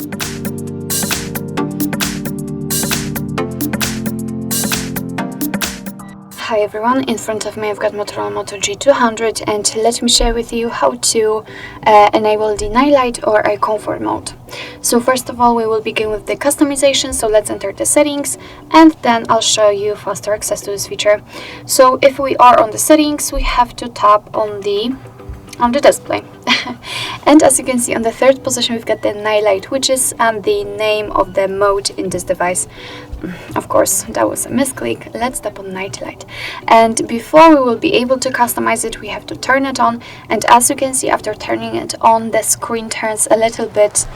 Hi everyone, in front of me I've got Motorola Moto G200 and let me share with you how to enable the night light or a comfort mode. So first of all we will begin with the customization, so let's enter the settings and then I'll show you faster access to this feature. So if we are on the settings, we have to tap on the display. And as you can see, on the third position we've got the night light, which is the name of the mode in this device. Of course, that was a misclick. Let's tap on night light. And before we will be able to customize it, we have to turn it on. And as you can see, after turning it on, the screen turns a little bit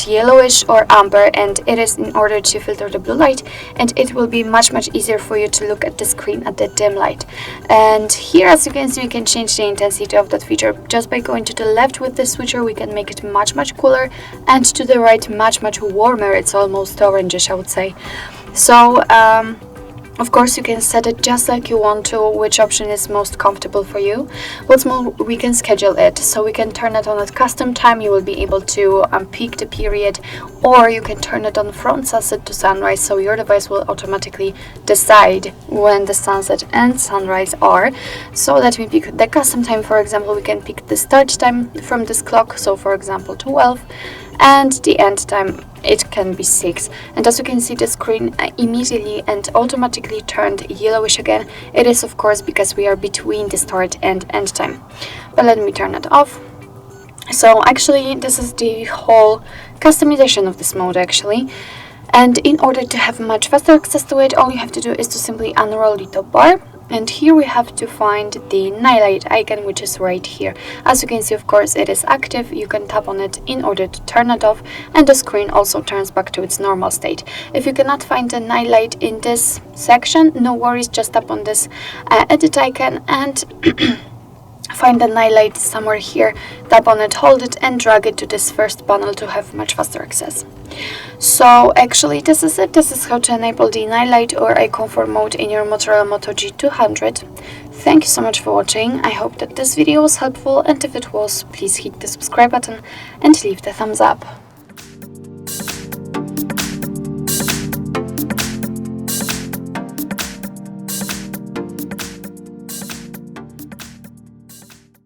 yellowish or amber, and it is in order to filter the blue light, and it will be much easier for you to look at the screen at the dim light. And here, as you can see, we can change the intensity of that feature just by going to the left with the switcher. We can make it much cooler, and to the right much warmer. It's almost orangish, I would say. So of course, you can set it just like you want to, which option is most comfortable for you. What's more, we can schedule it, so we can turn it on at custom time. You will be able to peak the period, or you can turn it on from sunset to sunrise, so your device will automatically decide when the sunset and sunrise are. So let me pick the custom time. For example, we can pick the start time from this clock, so for example 12, and the end time, it can be 6. And as you can see, the screen immediately and automatically turned yellowish again. It is of course because we are between the start and end time. But let me turn it off. So actually this is the whole customization of this mode actually. And in order to have much faster access to it, all you have to do is to simply unroll the top bar. And here we have to find the night light icon, which is right here. As you can see, of course, it is active. You can tap on it in order to turn it off, and the screen also turns back to its normal state. If you cannot find the night light in this section, no worries, just tap on this edit icon and find the night light somewhere here, tap on it, hold it and drag it to this first panel to have much faster access. So actually this is it. This is how to enable the night light or a comfort mode in your Motorola Moto G200. Thank you so much for watching. I hope that this video was helpful, and if it was, please hit the subscribe button and leave the thumbs up.